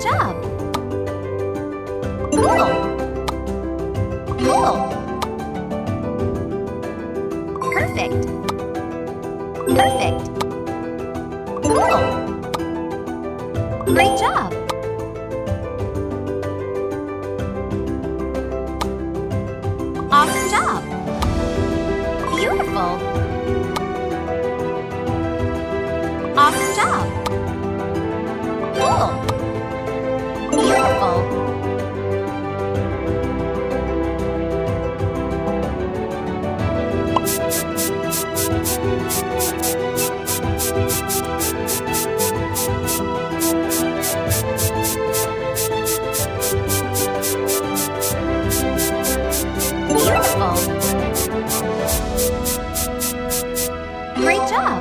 Great job! Cool! Cool! Perfect! Perfect! Cool! Great job! Awesome job! Beautiful! Awesome job! Cool! Beautiful! Beautiful! Great job!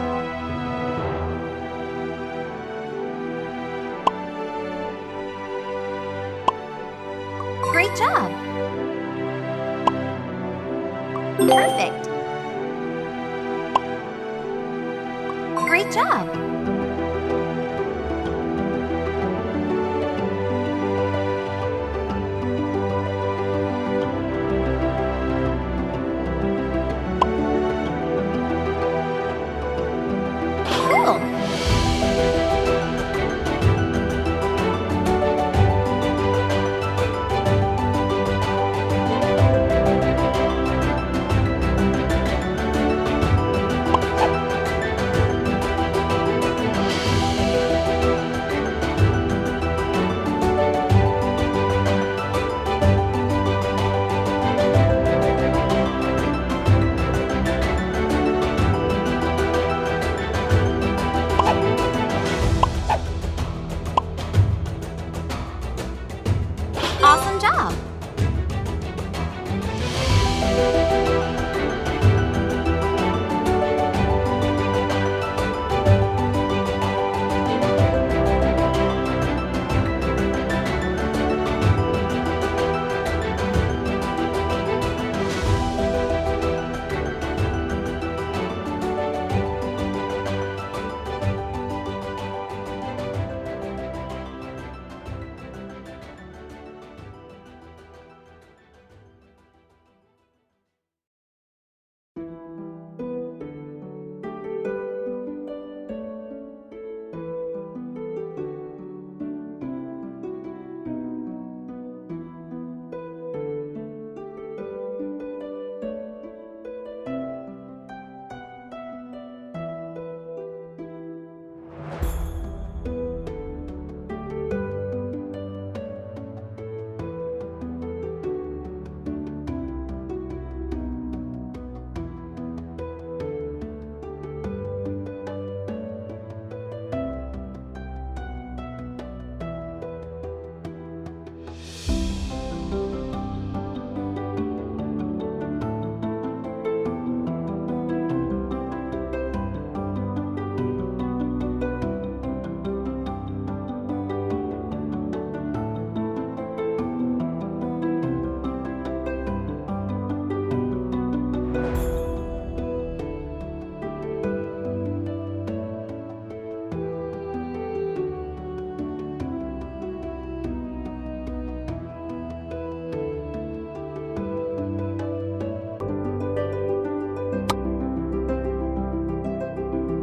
Great job! Perfect! Great job! Cool! Awesome job!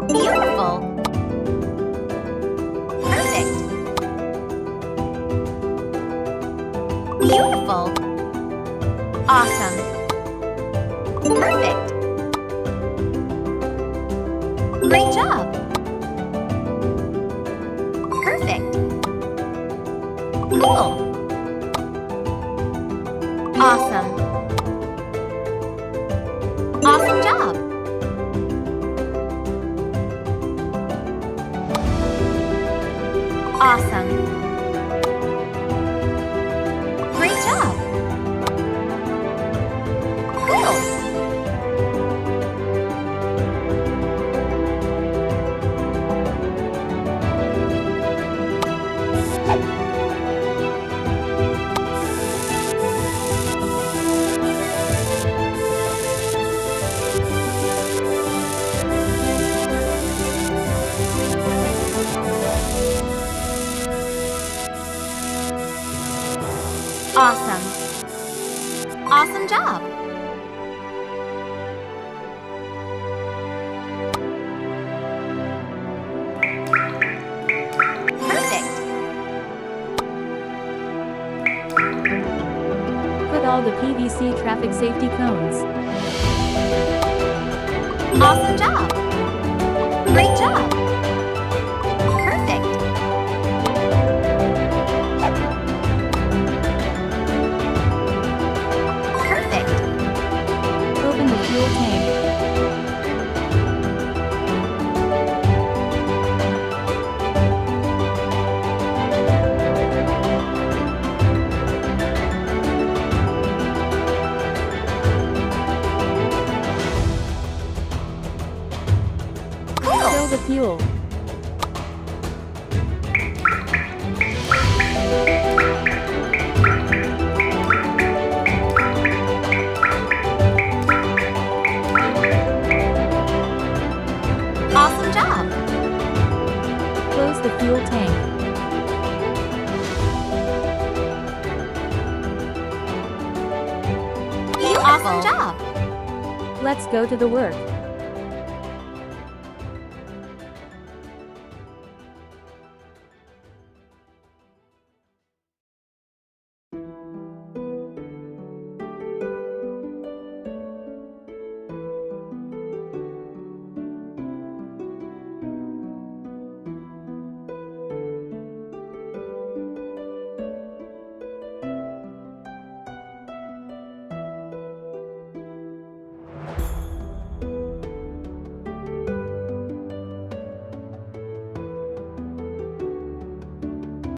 Beautiful! Perfect! Beautiful! Awesome! Perfect! Great job! Perfect! Cool! Awesome! Awesome job! Awesome! Great job! Cool! Install the PVC traffic safety cones. Awesome job! Great job! Perfect! Perfect! Open the fuel tank. Fill the fuel. Awesome job! Close the fuel tank. Awesome job! Let's go to the work.